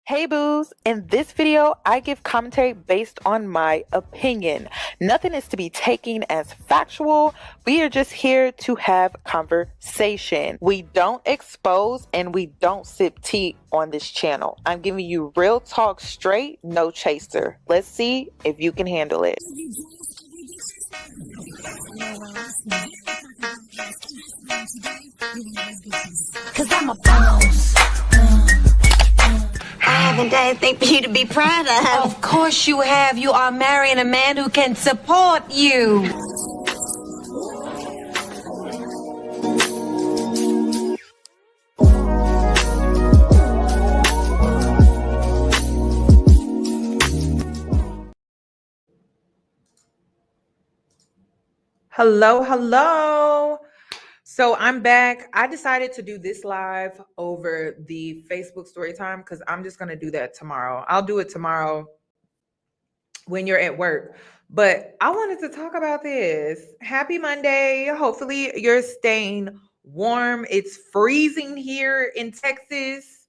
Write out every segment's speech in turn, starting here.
Hey boos, in this video, I give commentary based on my opinion. Nothing is to be taken as factual. We are just here to have conversation. We don't expose and we don't sip tea on this channel. I'm giving you real talk straight, no chaser. Let's see if you can handle it. Cause I'm a boss. I haven't done anything for you to be proud of. Of course you have. You are marrying a man who can support you. Hello. So I'm back. I decided to do this live over the Facebook story time because I'm just going to do that tomorrow. I'll do it tomorrow when you're at work. But I wanted to talk about this. Happy Monday. Hopefully you're staying warm. It's freezing here in Texas.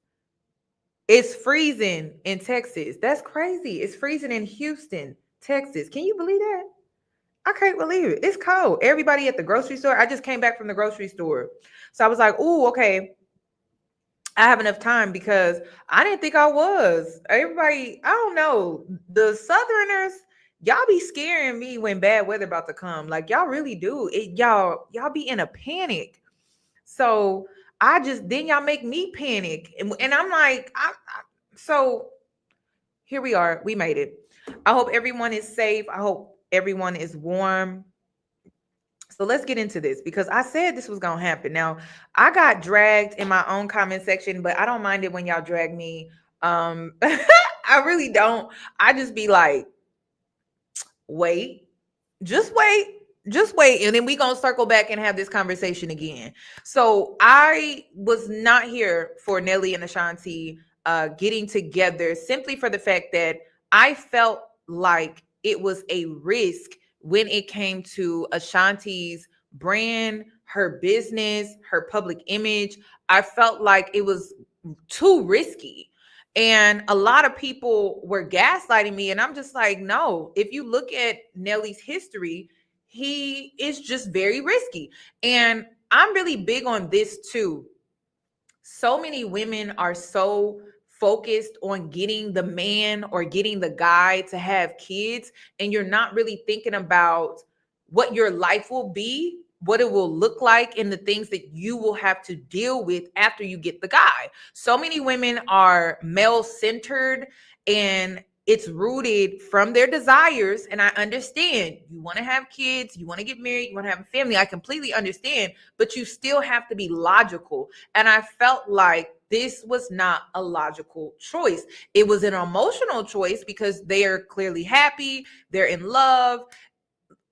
It's freezing in Texas. That's crazy. It's freezing in Houston, Texas. Can you believe that? I can't believe it. It's cold. Everybody at the grocery store. I just came back from the grocery store. So I was like, "Ooh, okay. I have enough time," because I didn't think I was. Everybody, I don't know. The Southerners, y'all be scaring me when bad weather about to come. Like y'all really do. Y'all be in a panic. So then y'all make me panic. And I'm like, so here we are. We made it. I hope everyone is safe. I hope everyone is warm. So let's get into this because I said this was going to happen. Now, I got dragged in my own comment section, but I don't mind it when y'all drag me. I really don't. I just be like, wait, just wait. Just wait. And then we going to circle back and have this conversation again. So I was not here for Nelly and Ashanti getting together simply for the fact that I felt like it was a risk when it came to Ashanti's brand, her business, her public image. I felt like it was too risky. And a lot of people were gaslighting me. And I'm just like, no, if you look at Nelly's history, he is just very risky. And I'm really big on this too. So many women are so focused on getting the man or getting the guy to have kids, and you're not really thinking about what your life will be, what it will look like, and the things that you will have to deal with after you get the guy. So many women are male centered, and it's rooted from their desires. And I understand you want to have kids, you want to get married, you want to have a family. I completely understand, but you still have to be logical. And I felt like this was not a logical choice. It was an emotional choice because they are clearly happy, they're in love,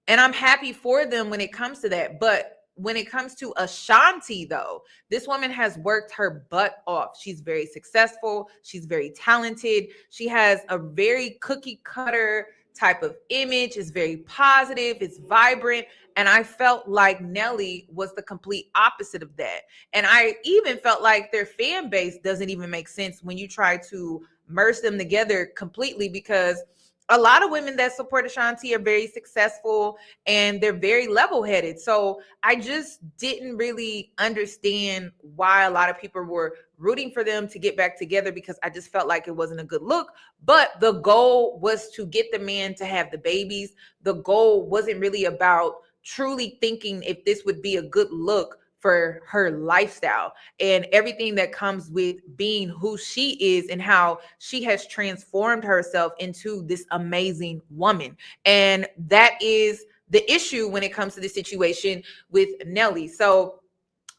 and I'm happy for them when it comes to that. But when it comes to Ashanti, though, this woman has worked her butt off. She's very successful. She's very talented. She has a very cookie cutter type of image. It's very positive. It's vibrant. And I felt like Nelly was the complete opposite of that. And I even felt like their fan base doesn't even make sense when you try to merge them together completely, because a lot of women that support Ashanti are very successful and they're very level-headed. So I just didn't really understand why a lot of people were rooting for them to get back together, because I just felt like it wasn't a good look. But the goal was to get the man to have the babies. The goal wasn't really about truly thinking if this would be a good look for her lifestyle and everything that comes with being who she is and how she has transformed herself into this amazing woman. And that is the issue when it comes to the situation with Nelly. So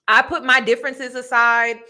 I put my differences aside.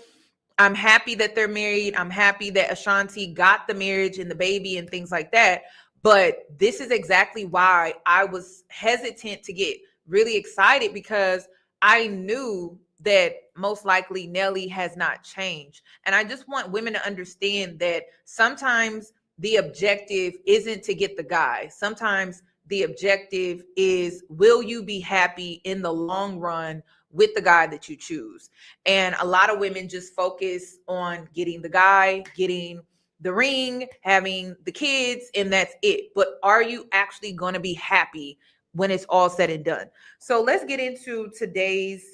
I'm happy that they're married. I'm happy that Ashanti got the marriage and the baby and things like that. But this is exactly why I was hesitant to get really excited, because I knew that most likely Nelly has not changed. And I just want women to understand that sometimes the objective isn't to get the guy. Sometimes the objective is, will you be happy in the long run with the guy that you choose? And a lot of women just focus on getting the guy, getting the ring, having the kids, and that's it. But are you actually going to be happy when it's all said and done? So let's get into today's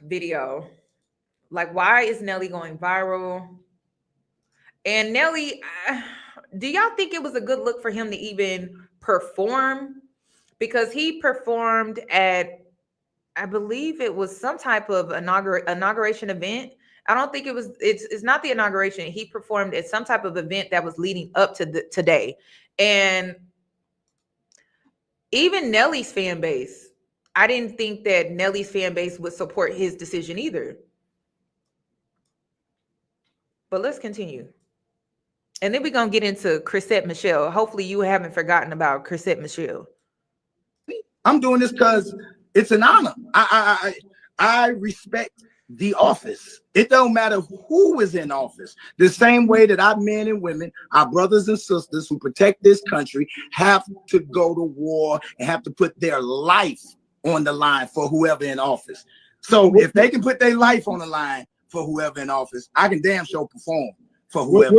video. Like, why is Nelly going viral? And Nelly, do y'all think it was a good look for him to even perform? Because he performed at, I believe it was some type of inauguration event. I don't think it was, it's not the inauguration. He performed at some type of event that was leading up to today. And even Nelly's fan base, I didn't think that Nelly's fan base would support his decision either. But let's continue. And then we're going to get into Cresset Michelle. Hopefully you haven't forgotten about Cresset Michelle. I'm doing this because it's an honor. I respect the office. It don't matter who is in office. The same way that our men and women, our brothers and sisters who protect this country have to go to war and have to put their life on the line for whoever in office. So if they can put their life on the line for whoever in office, I can damn sure perform for whoever.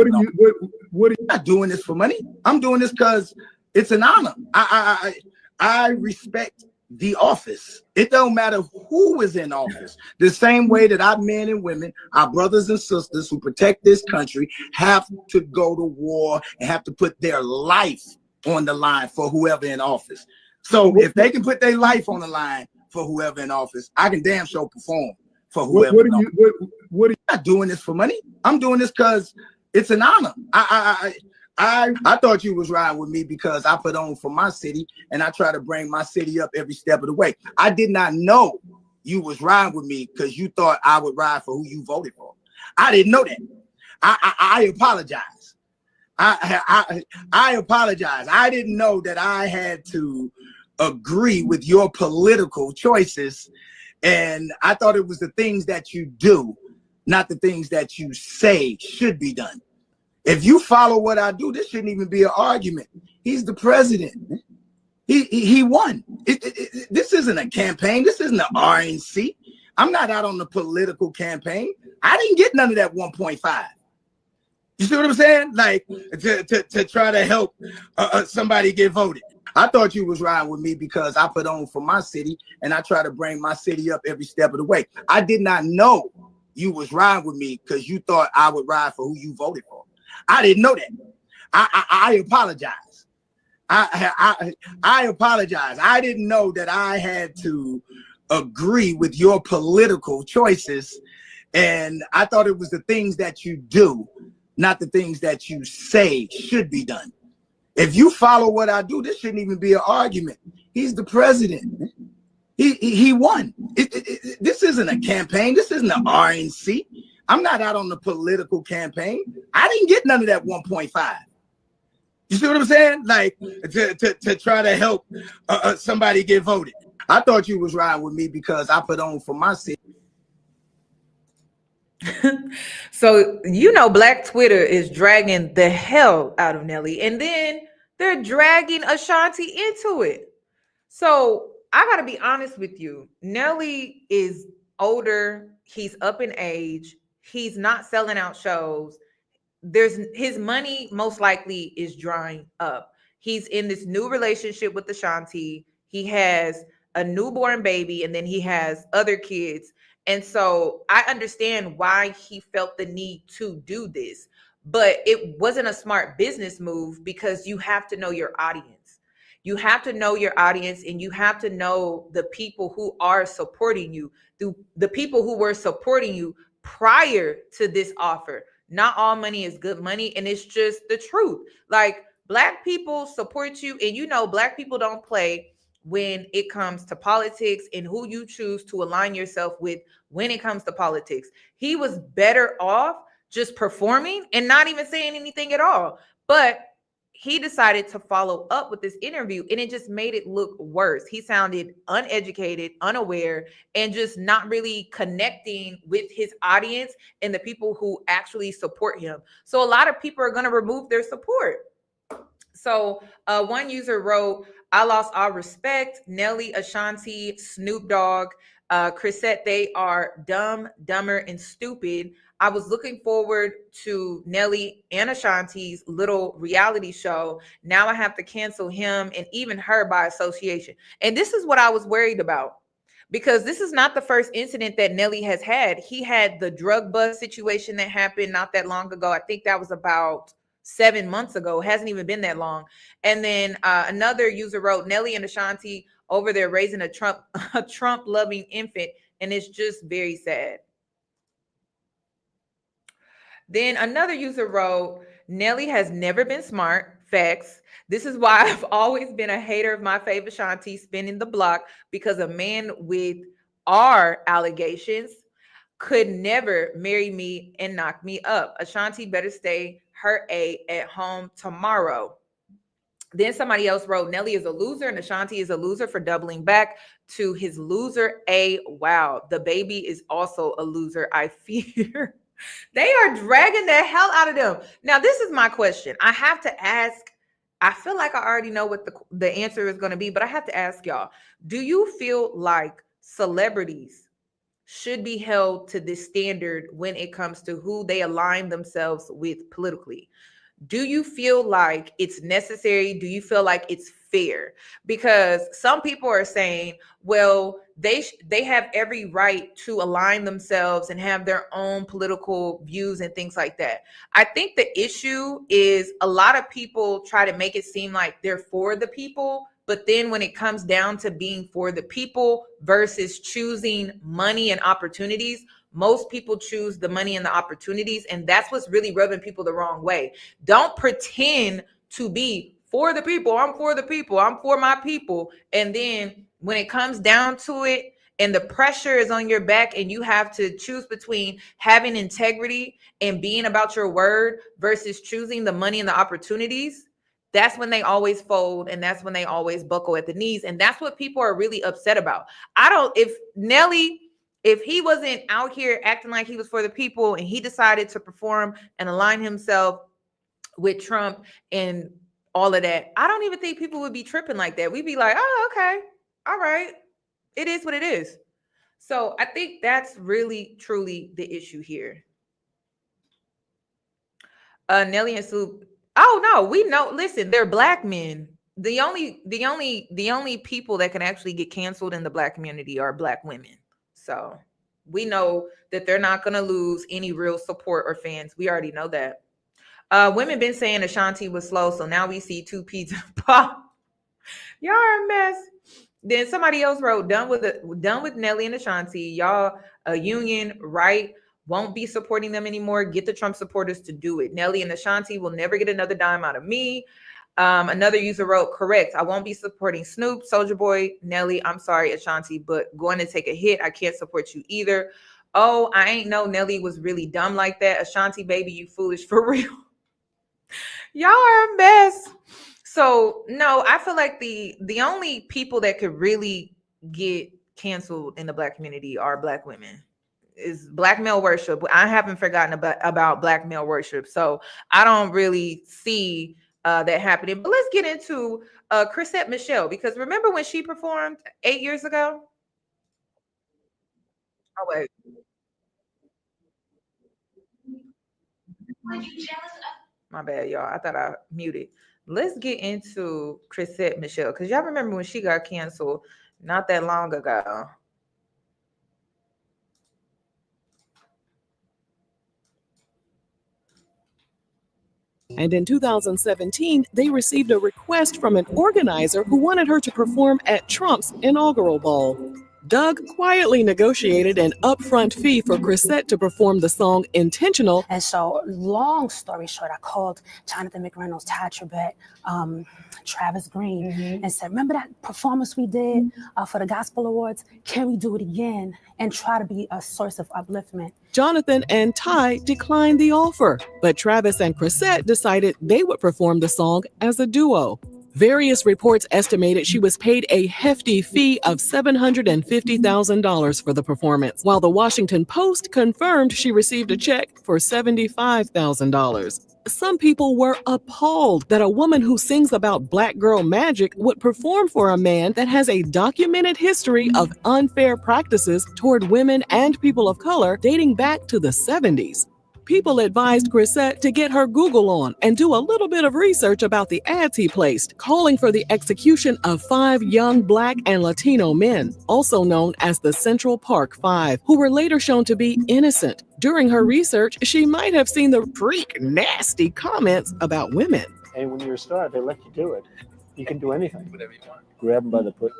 What are you not doing this for money? I'm doing this because it's an honor. I respect the office. It don't matter who is in office. The same way that our men and women, our brothers and sisters who protect this country have to go to war and have to put their life on the line for whoever in office. So if they can put their life on the line for whoever in office, I can damn sure perform for whoever. What are you not doing this for money? I'm doing this because it's an honor. I thought you was riding with me because I put on for my city and I try to bring my city up every step of the way. I did not know you was riding with me because you thought I would ride for who you voted for. I didn't know that. I apologize. I apologize. I didn't know that I had to agree with your political choices, and I thought it was the things that you do, not the things that you say should be done. If you follow what I do, this shouldn't even be an argument. He's the president. He won. This isn't a campaign. This isn't an RNC. I'm not out on the political campaign. I didn't get none of that 1.5. You see what I'm saying? Like to try to help somebody get voted. I thought you was riding with me because I put on for my city and I try to bring my city up every step of the way. I did not know you was riding with me because you thought I would ride for who you voted for. I didn't know that. I apologize. I apologize. I didn't know that I had to agree with your political choices, and I thought it was the things that you do, not the things that you say should be done. If you follow what I do, this shouldn't even be an argument. He's the president. He won. This isn't a campaign. This isn't an RNC. I'm not out on the political campaign. I didn't get none of that 1.5. You see what I'm saying? Like to try to help somebody get voted. I thought you was riding with me because I put on for my city. So, Black Twitter is dragging the hell out of Nelly, and then they're dragging Ashanti into it. So I got to be honest with you. Nelly is older. He's up in age. He's not selling out shows. His money most likely is drying up. He's in this new relationship with Ashanti. He has a newborn baby, and then he has other kids. And so I understand why he felt the need to do this, but it wasn't a smart business move because you have to know your audience. You have to know your audience, and you have to know the people who are supporting you, the people who were supporting you prior to this offer. Not all money is good money, and it's just the truth. Like, Black people support you, and Black people don't play when it comes to politics and who you choose to align yourself with when it comes to politics. He was better off just performing and not even saying anything at all. But he decided to follow up with this interview, and it just made it look worse. He sounded uneducated, unaware, and just not really connecting with his audience and the people who actually support him. So a lot of people are going to remove their support. So one user wrote, "I lost all respect. Nelly, Ashanti, Snoop Dogg. Cresset, they are dumb, dumber, and stupid. I was looking forward to Nelly and Ashanti's little reality show. Now I have to cancel him and even her by association. And this is what I was worried about, because this is not the first incident that Nelly has had. He had the drug bust situation that happened not that long ago. I think that was about 7 months ago. It hasn't even been that long. And then another user wrote, Nelly and Ashanti over there raising a Trump loving infant, and it's just very sad. Then another user wrote, Nelly has never been smart. Facts. This is why I've always been a hater of my fave Ashanti spinning the block, because a man with our allegations could never marry me and knock me up. Ashanti better stay her A at home tomorrow. Then somebody else wrote, Nelly is a loser and Ashanti is a loser for doubling back to his loser A. Wow, the baby is also a loser, I fear. They are dragging the hell out of them. Now, this is my question. I have to ask. I feel like I already know what the answer is going to be, but I have to ask y'all, do you feel like celebrities should be held to this standard when it comes to who they align themselves with politically? Do you feel like it's necessary? Do you feel like it's fair? Because some people are saying, well, they have every right to align themselves and have their own political views and things like that. I think the issue is a lot of people try to make it seem like they're for the people, but then when it comes down to being for the people versus choosing money and opportunities, most people choose the money and the opportunities, and that's what's really rubbing people the wrong way. Don't pretend to be for the people. I'm for the people. I'm for my people. And then when it comes down to it and the pressure is on your back and you have to choose between having integrity and being about your word versus choosing the money and the opportunities, that's when they always fold, and that's when they always buckle at the knees. And that's what people are really upset about. If he wasn't out here acting like he was for the people and he decided to perform and align himself with Trump and all of that, I don't even think people would be tripping like that. We'd be like, oh, okay. All right. It is what it is. So I think that's really, truly the issue here. Nelly and Sue. Oh, no, we know. Listen, they're black men. The only people that can actually get canceled in the black community are black women. So we know that they're not going to lose any real support or fans. We already know that. Women been saying Ashanti was slow, so now we see two pizza pop. Y'all are a mess. Then somebody else wrote, done with Nelly and Ashanti. Y'all, a union, right? Won't be supporting them anymore. Get the Trump supporters to do it. Nelly and Ashanti will never get another dime out of me. Another user wrote, correct. I won't be supporting Snoop, Soulja Boy, Nelly. I'm sorry, Ashanti, but going to take a hit. I can't support you either. Oh, I ain't know Nelly was really dumb like that. Ashanti, baby, you foolish for real. Y'all are a mess. So no, I feel like the only people that could really get canceled in the black community are black women. Is black male worship. I haven't forgotten about black male worship. So I don't really see that happening. But let's get into Cresset Michelle, because remember when she performed 8 years ago? Oh wait. My bad, y'all. I thought I muted. Let's get into Cresset Michelle, because y'all remember when she got canceled not that long ago. And in 2017, they received a request from an organizer who wanted her to perform at Trump's inaugural ball. Doug quietly negotiated an upfront fee for Cresset to perform the song Intentional. And so, long story short, I called Jonathan McReynolds, Ty Tribbett, Travis Green, and said, remember that performance we did for the Gospel Awards? Can we do it again and try to be a source of upliftment? Jonathan and Ty declined the offer, but Travis and Cresset decided they would perform the song as a duo. Various reports estimated she was paid a hefty fee of $750,000 for the performance, while the Washington Post confirmed she received a check for $75,000. Some people were appalled that a woman who sings about black girl magic would perform for a man that has a documented history of unfair practices toward women and people of color dating back to the 70s. People advised Cresset to get her Google on and do a little bit of research about the ads he placed, calling for the execution of 5 young Black and Latino men, also known as the Central Park Five, who were later shown to be innocent. During her research, she might have seen the freak nasty comments about women. And when you're a star, they let you do it. You can do anything. Whatever you want. Grab them by the foot.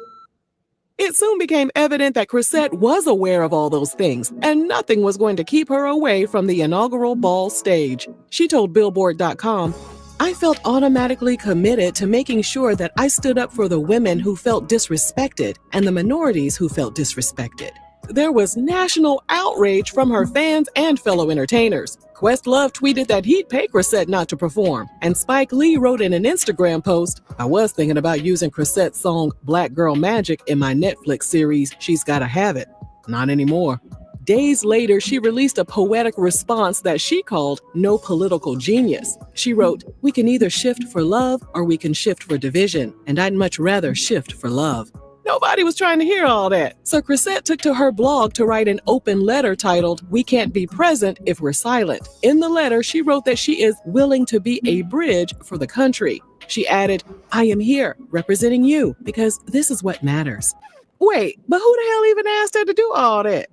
It soon became evident that Cresset was aware of all those things, and nothing was going to keep her away from the inaugural ball stage. She told Billboard.com, "I felt automatically committed to making sure that I stood up for the women who felt disrespected and the minorities who felt disrespected." There was national outrage from her fans and fellow entertainers. Questlove tweeted that he'd pay Cresset not to perform, and Spike Lee wrote in an Instagram post, "I was thinking about using Cresset's song Black Girl Magic in my Netflix series, She's Gotta Have It. Not anymore." Days later, she released a poetic response that she called No Political Genius. She wrote, "We can either shift for love or we can shift for division, and I'd much rather shift for love." Nobody was trying to hear all that. So Cresset took to her blog to write an open letter titled, "We Can't Be Present If We're Silent." In the letter, she wrote that she is willing to be a bridge for the country. She added, "I am here representing you because this is what matters." Wait, but who the hell even asked her to do all that?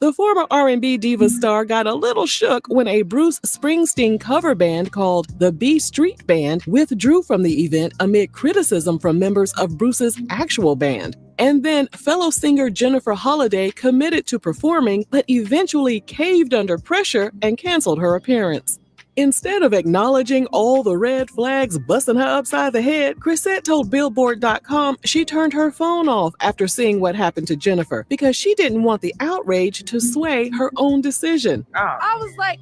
The former R&B diva star got a little shook when a Bruce Springsteen cover band called the B Street Band withdrew from the event amid criticism from members of Bruce's actual band. And then fellow singer Jennifer Holliday committed to performing, but eventually caved under pressure and canceled her appearance. Instead of acknowledging all the red flags busting her upside the head, Cresset told Billboard.com she turned her phone off after seeing what happened to Jennifer because she didn't want the outrage to sway her own decision. I was like,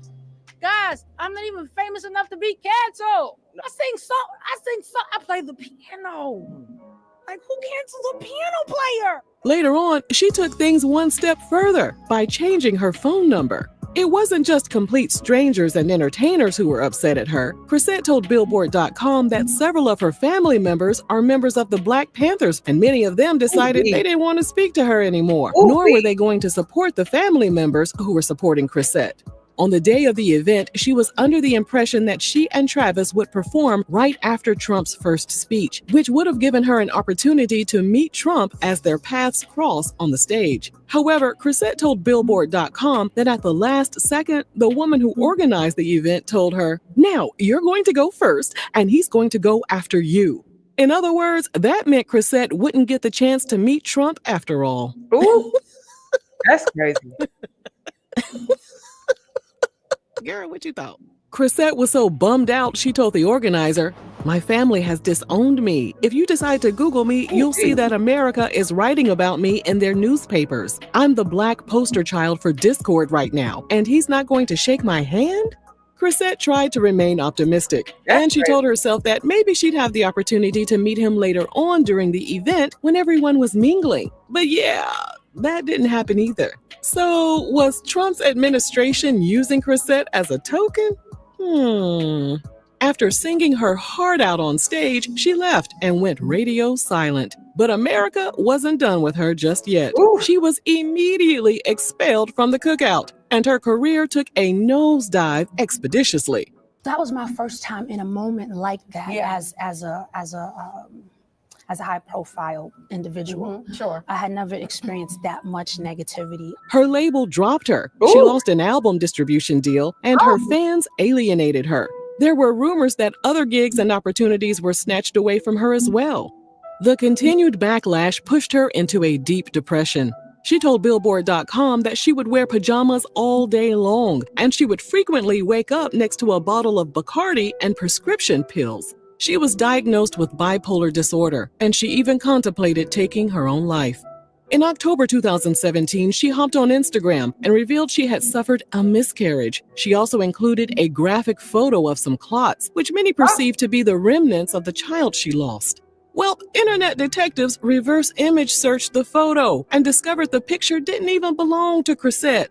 guys, I'm not even famous enough to be canceled. I sing, I play the piano. Like, who cancels a piano player? Later on, she took things one step further by changing her phone number. It wasn't just complete strangers and entertainers who were upset at her. Cresset told Billboard.com that several of her family members are members of the Black Panthers, and many of them decided they didn't want to speak to her anymore, nor were they going to support the family members who were supporting Cresset. On the day of the event, she was under the impression that she and Travis would perform right after Trump's first speech, which would have given her an opportunity to meet Trump as their paths cross on the stage. However, Cresset told Billboard.com that at the last second, the woman who organized the event told her, "Now, you're going to go first, and he's going to go after you." In other words, that meant Cresset wouldn't get the chance to meet Trump after all. Ooh, that's crazy. Girl, what you thought? Cresset was so bummed out, she told the organizer, "My family has disowned me. If you decide to Google me, you'll see that America is writing about me in their newspapers. I'm the Black poster child for Discord right now, and he's not going to shake my hand?" Cresset tried to remain optimistic, and she told herself that maybe she'd have the opportunity to meet him later on during the event when everyone was mingling. But yeah, that didn't happen either. So, was Trump's administration using Cresset as a token? After singing her heart out on stage, she left and went radio silent. But America wasn't done with her just yet. Ooh. She was immediately expelled from the cookout, and her career took a nosedive expeditiously. That was my first time in a moment like that as a high-profile individual. Sure. I had never experienced that much negativity. Her label dropped her. Ooh. She lost an album distribution deal, and her fans alienated her. There were rumors that other gigs and opportunities were snatched away from her as well. The continued backlash pushed her into a deep depression. She told Billboard.com that she would wear pajamas all day long, and she would frequently wake up next to a bottle of Bacardi and prescription pills. She was diagnosed with bipolar disorder, and she even contemplated taking her own life. In October 2017, she hopped on Instagram and revealed she had suffered a miscarriage. She also included a graphic photo of some clots, which many perceived to be the remnants of the child she lost. Well, internet detectives reverse image searched the photo and discovered the picture didn't even belong to Cresset.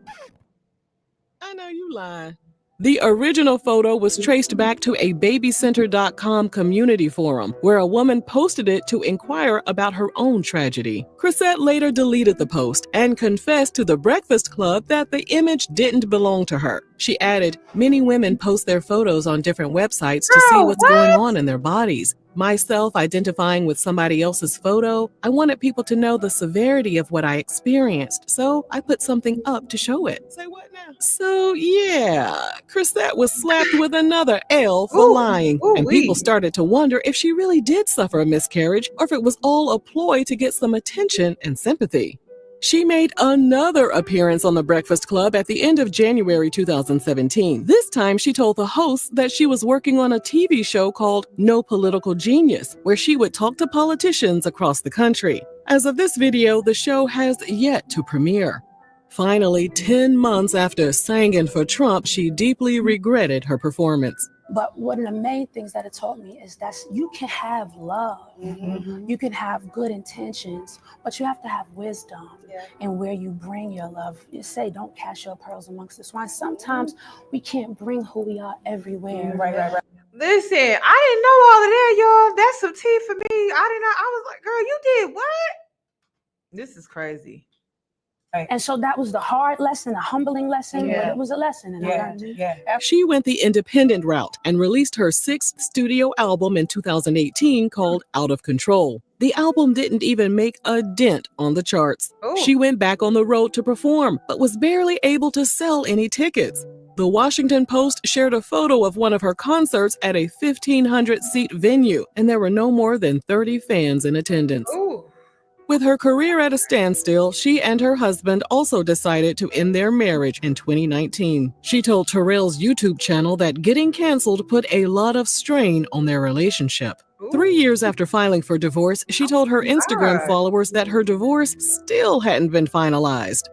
I know you lying. The original photo was traced back to a babycenter.com community forum where a woman posted it to inquire about her own tragedy. Cresset later deleted the post and confessed to the Breakfast Club that the image didn't belong to her. She added, "Many women post their photos on different websites to see what's going on in their bodies. Myself identifying with somebody else's photo, I wanted people to know the severity of what I experienced, so I put something up to show it." Say what now? So yeah, Cresset was slapped with another L for lying, and people started to wonder if she really did suffer a miscarriage or if it was all a ploy to get some attention and sympathy. She made another appearance on The Breakfast Club at the end of January 2017. This time, she told the hosts that she was working on a TV show called No Political Genius, where she would talk to politicians across the country. As of this video, the show has yet to premiere. Finally, 10 months after singing for Trump, she deeply regretted her performance. But one of the main things that it taught me is that you can have love, you can have good intentions, but you have to have wisdom in where you bring your love. You say, don't cast your pearls amongst the swine. Sometimes we can't bring who we are everywhere. Right. Listen, I didn't know all of that, y'all. That's some tea for me. I was like, girl, you did what? This is crazy. And so that was the hard lesson, a humbling lesson, but it was a lesson. And I learned it. She went the independent route and released her 6th studio album in 2018 called Out of Control. The album didn't even make a dent on the charts. She went back on the road to perform, but was barely able to sell any tickets. The Washington Post shared a photo of one of her concerts at a 1,500-seat venue, and there were no more than 30 fans in attendance. With her career at a standstill, she and her husband also decided to end their marriage in 2019. She told Terrell's YouTube channel that getting canceled put a lot of strain on their relationship. 3 years after filing for divorce, she told her Instagram followers that her divorce still hadn't been finalized.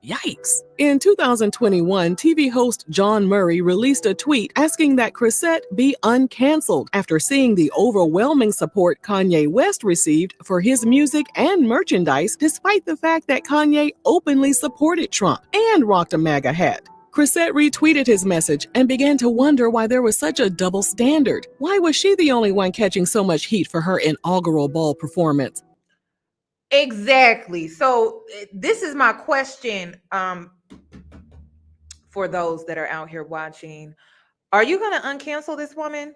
Yikes. In 2021, TV host John Murray released a tweet asking that Cresset be uncanceled after seeing the overwhelming support Kanye West received for his music and merchandise, despite the fact that Kanye openly supported Trump and rocked a MAGA hat. Cresset retweeted his message and began to wonder why there was such a double standard. Why was she the only one catching so much heat for her inaugural ball performance? Exactly. So this is my question for those that are out here watching. Are you going to uncancel this woman?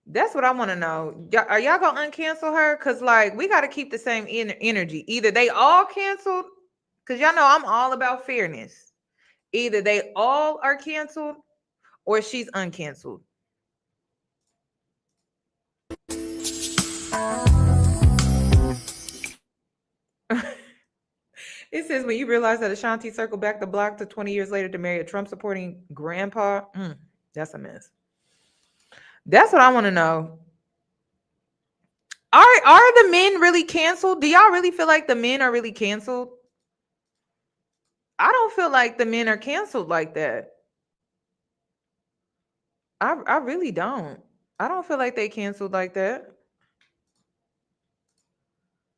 That's what I want to know. Are y'all going to uncancel her? Because, like, we got to keep the same energy. Either they all canceled, because y'all know I'm all about fairness. Either they all are canceled or she's uncanceled. It says, when you realize that Ashanti circled back the block to 20 years later to marry a Trump-supporting grandpa, that's a mess. That's what I want to know. Are the men really canceled? Do y'all really feel like the men are really canceled? I don't feel like the men are canceled like that. I really don't. I don't feel like they canceled like that.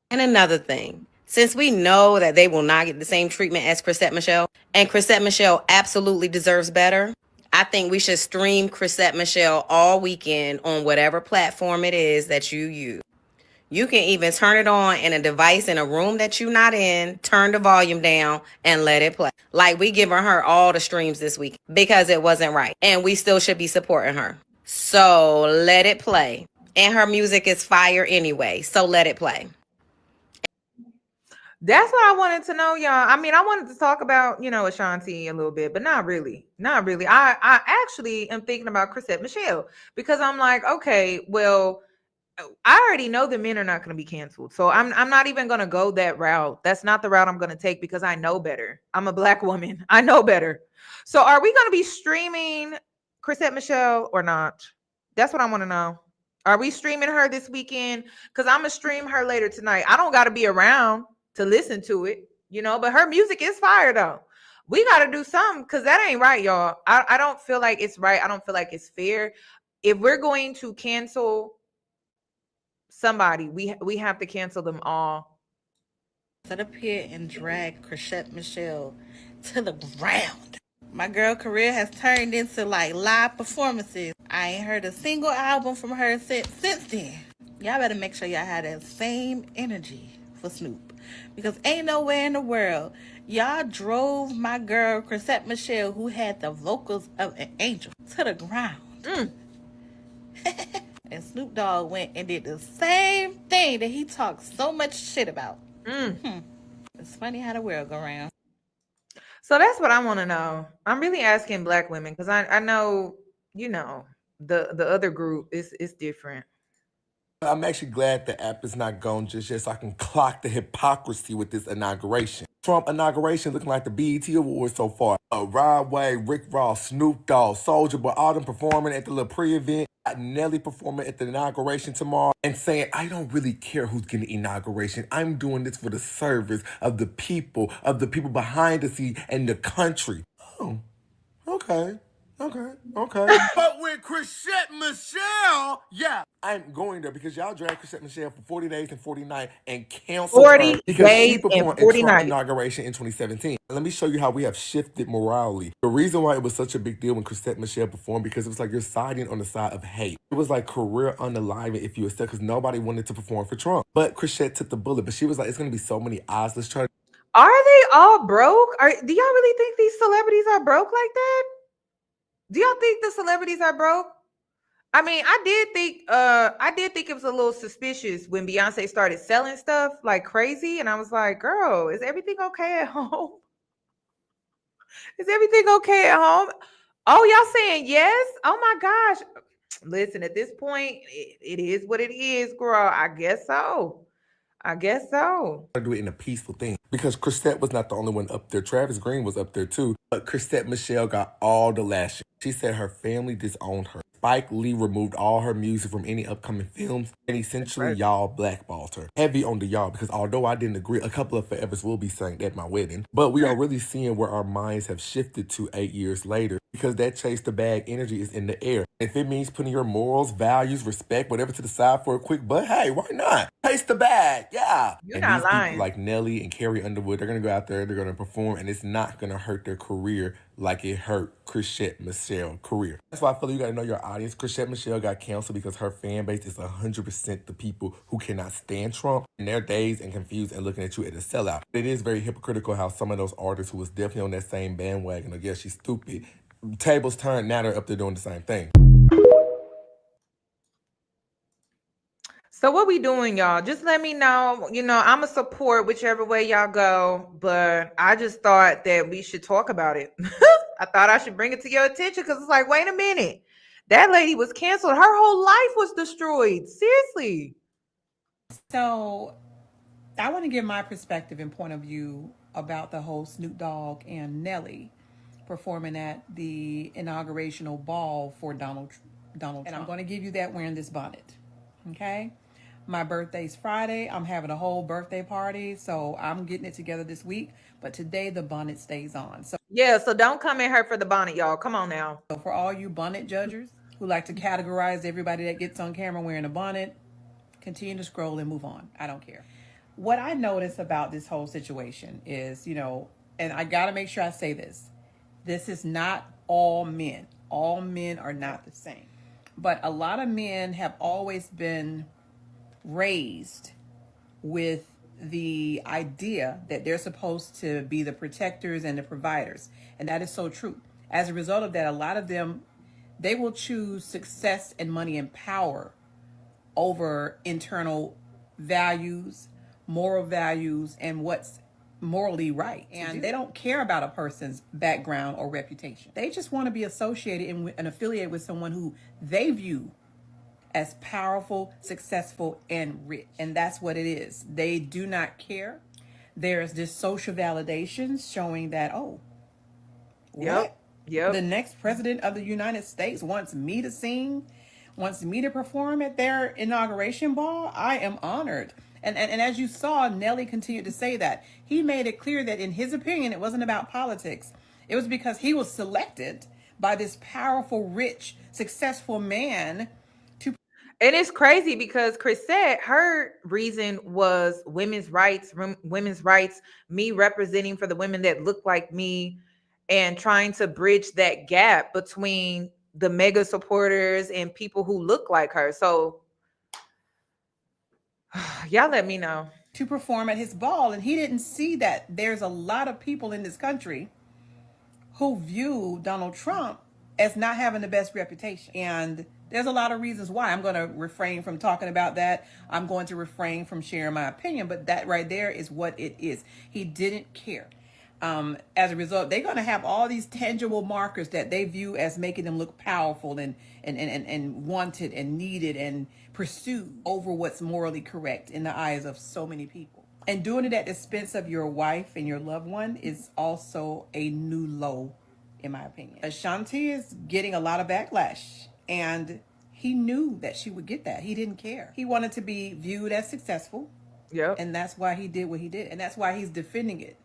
And another thing, since we know that they will not get the same treatment as Cresset Michelle, and Cresset Michelle absolutely deserves better, I think we should stream Cresset Michelle all weekend on whatever platform it is that you use. You can even turn it on in a device in a room that you're not in, turn the volume down, and let it play. Like, we giving her all the streams this week because it wasn't right. And we still should be supporting her. So let it play. And her music is fire anyway, so let it play. That's what I wanted to know, y'all. I mean, I wanted to talk about, Ashanti a little bit, but not really. Not really. I actually am thinking about Cresset Michelle because I'm like, okay, well, I already know the men are not going to be canceled. So I'm not even going to go that route. That's not the route I'm going to take because I know better. I'm a Black woman. I know better. So are we going to be streaming Cresset Michelle or not? That's what I want to know. Are we streaming her this weekend? Because I'm going to stream her later tonight. I don't got to be around to listen to it, but her music is fire though. We got to do something because that ain't right, y'all. I don't feel like it's right. I don't feel like it's fair. If we're going to cancel somebody. We have to cancel them all. Sit up here and drag Cresset Michelle to the ground. My girl career has turned into like live performances. I ain't heard a single album from her since then. Y'all better make sure y'all have that same energy for Snoop, because ain't nowhere in the world y'all drove my girl Cresset Michelle, who had the vocals of an angel, to the ground. And Snoop Dogg went and did the same thing that he talked so much shit about. It's funny how the world go around. So that's what I want to know. I'm really asking Black women because I know, you know, the other group is different. I'm actually glad the app is not gone just yet so I can clock the hypocrisy with this inauguration. Trump inauguration looking like the BET Awards so far. Rod Wave, Rick Ross, Snoop Dogg, Soulja Boy, all them performing at the little pre-event. Got Nelly performing at the inauguration tomorrow and saying, I don't really care who's getting the inauguration. I'm doing this for the service of the people behind the scene and the country. Oh, okay. But with Cresset Michelle, yeah, I'm going there because y'all dragged Cresset Michelle for 40 days and 40 nights and canceled 40 her because she days performed and 40 in Trump nights. inauguration in 2017. Let me show you how we have shifted morally. The reason why it was such a big deal when Cresset Michelle performed, because it was like you're siding on the side of hate. It was like career unalignment if you accept, because nobody wanted to perform for Trump. But Cresset took the bullet, but she was like, it's going to be so many eyes. Let's try to... Are they all broke? Do y'all really think these celebrities are broke like that? Do y'all think the celebrities are broke? I mean, I did think it was a little suspicious when Beyonce started selling stuff like crazy, and I was like, girl, is everything okay at home? Is everything okay at home? Oh, y'all saying yes? Oh my gosh. Listen, at this point, it is what it is, girl. I guess so. do it in a peaceful thing, because Cresset was not the only one up there. Travis Green was up there too, but Cresset Michelle got all the lashing. She said her family disowned her. Spike Lee removed all her music from any upcoming films, and essentially y'all blackballed her. Heavy on the y'all, because although I didn't agree, a couple of forevers will be sang at my wedding, but we are really seeing where our minds have shifted to 8 years later, because that chase the bag energy is in the air. If it means putting your morals, values, respect, whatever to the side for a quick butt, hey, why not? Chase the bag, yeah. You're and not these lying. people like Nelly and Carrie Underwood, they're going to go out there, they're going to perform, and it's not going to hurt their career like it hurt Cresset Michelle's career. That's why I feel like you got to know your audience. Cresset Michelle got canceled because her fan base is 100% the people who cannot stand Trump, and they're dazed and confused and looking at you as a sellout. It is very hypocritical how some of those artists who was definitely on that same bandwagon, I guess she's stupid, tables turned, now they're up there doing the same thing. So what we doing, y'all? Just let me know. You know, I'm a support whichever way y'all go, but I just thought that we should talk about it. I thought I should bring it to your attention because it's like, wait a minute. That lady was canceled. Her whole life was destroyed. Seriously. So I want to give my perspective and point of view about the whole Snoop Dogg and Nelly performing at the inaugurational ball for Donald Trump. And I'm going to give you that wearing this bonnet. Okay? My birthday's Friday. I'm having a whole birthday party, so I'm getting it together this week. But today the bonnet stays on. So yeah, so don't come at her for the bonnet, y'all. Come on now. So for all you bonnet judgers who like to categorize everybody that gets on camera wearing a bonnet, continue to scroll and move on. I don't care. What I notice about this whole situation is, you know, and I got to make sure I say this. This is not all men. All men are not the same. But a lot of men have always been raised with the idea that they're supposed to be the protectors and the providers. And that is so true. As a result of that, a lot of them, they will choose success and money and power over internal values, moral values, and what's morally right. And they don't care about a person's background or reputation. They just want to be associated and affiliated with someone who they view as powerful, successful, and rich. And that's what it is. They do not care. There's this social validation showing that, oh, what? Yep. The next president of the United States wants me to sing, wants me to perform at their inauguration ball. I am honored. And as you saw, Nelly continued to say that. He made it clear that in his opinion, it wasn't about politics. It was because he was selected by this powerful, rich, successful man. And it's crazy because Cresset, her reason was women's rights, me representing for the women that look like me and trying to bridge that gap between the mega supporters and people who look like her. So y'all let me know. To perform at his ball, and he didn't see that there's a lot of people in this country who view Donald Trump as not having the best reputation. And there's a lot of reasons why. I'm going to refrain from talking about that. I'm going to refrain from sharing my opinion, but that right there is what it is. He didn't care. As a result, they're going to have all these tangible markers that they view as making them look powerful and wanted and needed and pursued over what's morally correct in the eyes of so many people. And doing it at the expense of your wife and your loved one is also a new low, in my opinion. Ashanti is getting a lot of backlash, and he knew that she would get that. He didn't care. He wanted to be viewed as successful. Yep. And that's why he did what he did. And that's why he's defending it.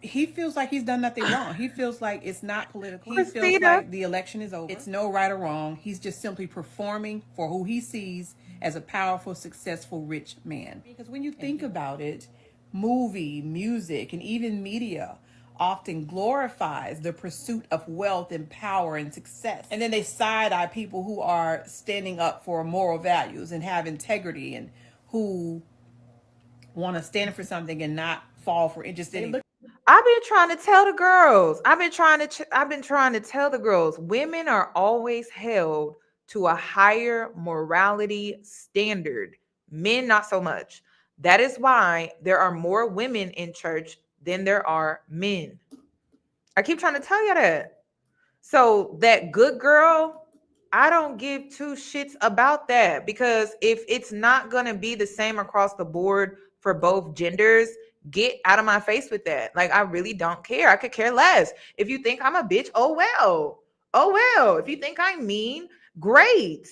He feels like he's done nothing wrong. He feels like it's not political. He feels like the election is over. It's no right or wrong. He's just simply performing for who he sees as a powerful, successful, rich man. Because when you think about it, movie, music, and even media often glorifies the pursuit of wealth and power and success. And then they side-eye people who are standing up for moral values and have integrity and who want to stand for something and not fall for interest. I've been trying to tell the girls. I've been trying to tell the girls. Women are always held to a higher morality standard. Men, not so much. That is why there are more women in church than there are men. I keep trying to tell you that. So that good girl, I don't give two shits about that, because if it's not going to be the same across the board for both genders, get out of my face with that. Like, I really don't care. I could care less. If you think I'm a bitch, oh well. Oh well. If you think I'm mean, great.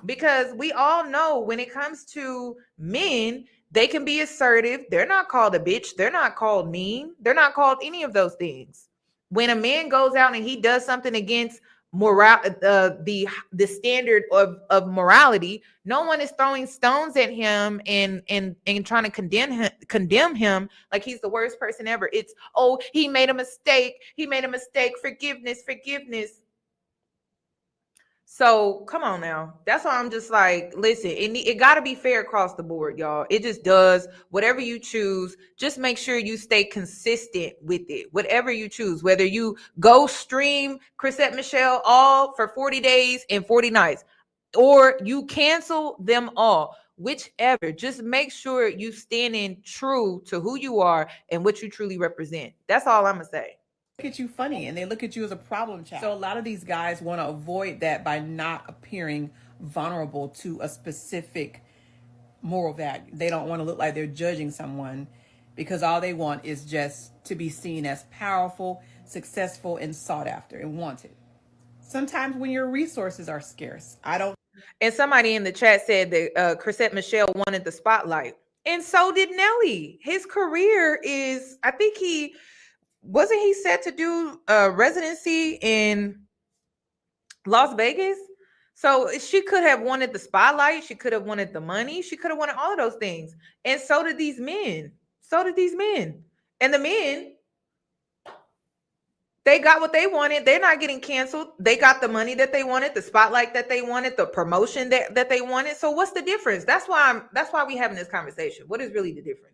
Because we all know when it comes to men, they can be assertive. They're not called a bitch. They're not called mean. They're not called any of those things. When a man goes out and he does something against the standard of morality, no one is throwing stones at him and trying to condemn him like he's the worst person ever. It's, oh, he made a mistake, forgiveness. So come on now. That's why I'm just like, listen, it got to be fair across the board, y'all. It just does. Whatever you choose, just make sure you stay consistent with it. Whatever you choose, whether you go stream Cresset Michelle all for 40 days and 40 nights, or you cancel them all, whichever, just make sure you standing true to who you are and what you truly represent. That's all I'm going to say. Look at you funny and they look at you as a problem child. So a lot of these guys want to avoid that by not appearing vulnerable to a specific moral value. They don't want to look like they're judging someone, because all they want is just to be seen as powerful, successful, and sought after and wanted. Sometimes when your resources are scarce, And somebody in the chat said that Cresset Michelle wanted the spotlight, and so did Nelly. His career is, I think wasn't he set to do a residency in Las Vegas? So she could have wanted the spotlight. She could have wanted the money. She could have wanted all of those things. And so did these men. And the men, they got what they wanted. They're not getting canceled. They got the money that they wanted, the spotlight that they wanted, the promotion that they wanted. So what's the difference? That's why we having this conversation. What is really the difference?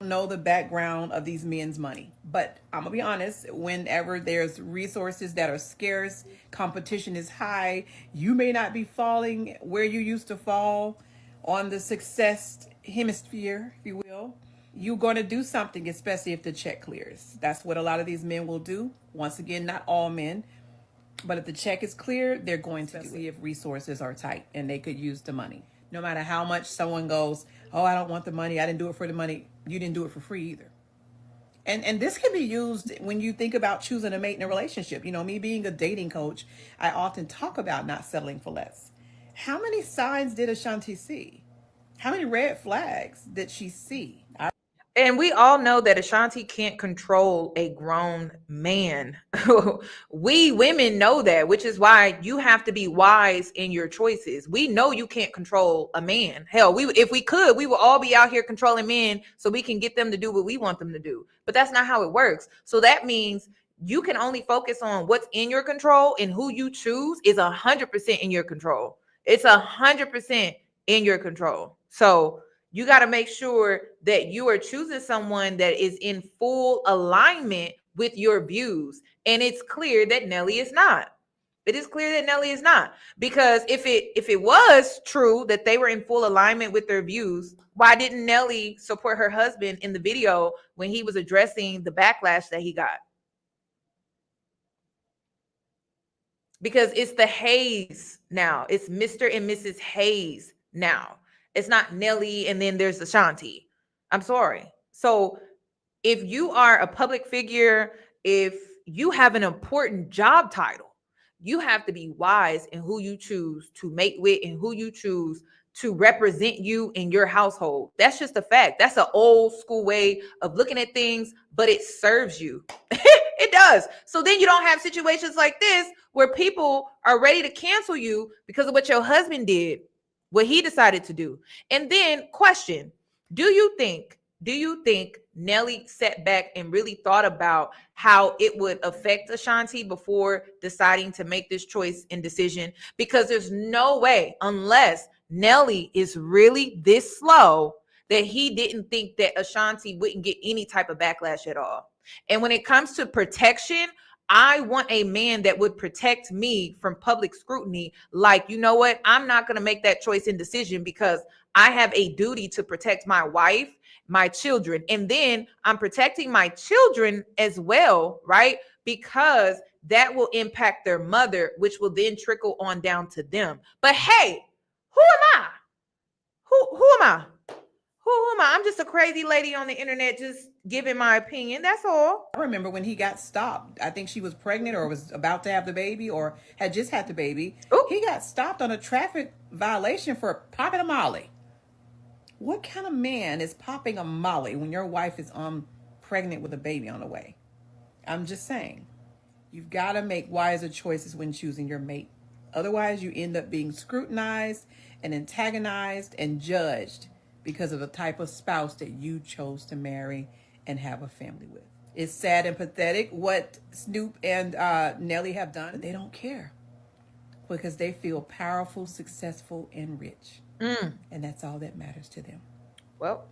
Know the background of these men's money, but I'm gonna be honest, whenever there's resources that are scarce, competition is high, you may not be falling where you used to fall on the success hemisphere, if you will. You're going to do something, especially if the check clears. That's what a lot of these men will do. Once again, not all men, but if the check is clear, they're going to see if resources are tight and they could use the money. No matter how much someone goes, oh, I don't want the money, I didn't do it for the money. You didn't do it for free either. And this can be used when you think about choosing a mate in a relationship. You know, me being a dating coach, I often talk about not settling for less. How many signs did Ashanti see? How many red flags did she see? And we all know that Ashanti can't control a grown man. We women know that, which is why you have to be wise in your choices. We know you can't control a man. Hell, if we could, we would all be out here controlling men so we can get them to do what we want them to do. But that's not how it works. So that means you can only focus on what's in your control, and who you choose is 100% in your control. It's 100% in your control. So you got to make sure that you are choosing someone that is in full alignment with your views. And it's clear that Nelly is not. It is clear that Nelly is not. Because if it was true that they were in full alignment with their views, why didn't Nelly support her husband in the video when he was addressing the backlash that he got? Because it's the Hayes now. It's Mr. and Mrs. Hayes now. It's not Nelly and then there's Ashanti. I'm sorry. So if you are a public figure, if you have an important job title, you have to be wise in who you choose to mate with and who you choose to represent you in your household. That's just a fact. That's an old school way of looking at things, but it serves you. It does. So then you don't have situations like this where people are ready to cancel you because of what your husband did, what he decided to do. And then question, do you think Nelly sat back and really thought about how it would affect Ashanti before deciding to make this choice and decision? Because there's no way, unless Nelly is really this slow, that he didn't think that Ashanti wouldn't get any type of backlash at all. And when it comes to protection, I want a man that would protect me from public scrutiny. Like, you know what? I'm not going to make that choice and decision because I have a duty to protect my wife, my children. And then I'm protecting my children as well, right? Because that will impact their mother, which will then trickle on down to them. But hey, who am I? Who am I? Who am I? I'm just a crazy lady on the internet just giving my opinion. That's all. I remember when he got stopped. I think she was pregnant or was about to have the baby or had just had the baby. Ooh. He got stopped on a traffic violation for popping a molly. What kind of man is popping a molly when your wife is pregnant with a baby on the way? I'm just saying. You've got to make wiser choices when choosing your mate. Otherwise, you end up being scrutinized and antagonized and judged because of the type of spouse that you chose to marry and have a family with. It's sad and pathetic what Snoop and Nelly have done. They don't care because they feel powerful, successful, and rich. And that's all that matters to them. Well,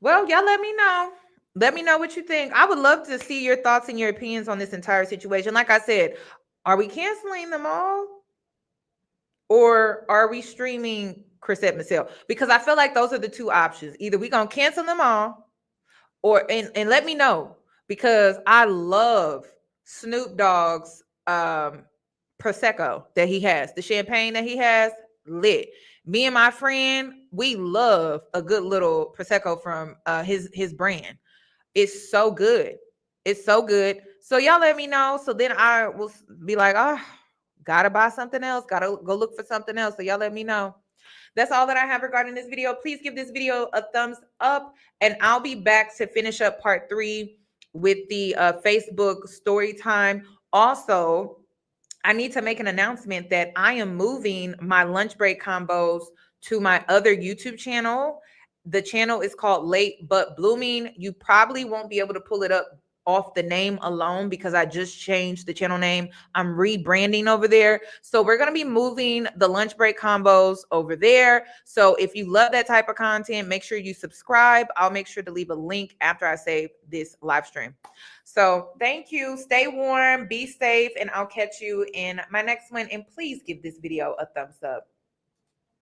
y'all let me know. Let me know what you think. I would love to see your thoughts and your opinions on this entire situation. Like I said, are we canceling them all? Or are we streaming Cresset Michelle? Because I feel like those are the two options. Either we're going to cancel them all, or and let me know. Because I love Snoop Dogg's Prosecco that he has. The champagne that he has, lit. Me and my friend, we love a good little Prosecco from his brand. It's so good. It's so good. So y'all let me know. So then I will be like, oh, gotta buy something else. Gotta go look for something else. So y'all let me know. That's all that I have regarding this video. Please give this video a thumbs up. And I'll be back to finish up part 3 with the Facebook story time. Also, I need to make an announcement that I am moving my lunch break combos to my other YouTube channel. The channel is called Late But Blooming. You probably won't be able to pull it up off the name alone because I just changed the channel name. I'm rebranding over there. So we're going to be moving the lunch break combos over there. So if you love that type of content, make sure you subscribe. I'll make sure to leave a link after I save this live stream. So thank you. Stay warm, be safe, and I'll catch you in my next one. And please give this video a thumbs up.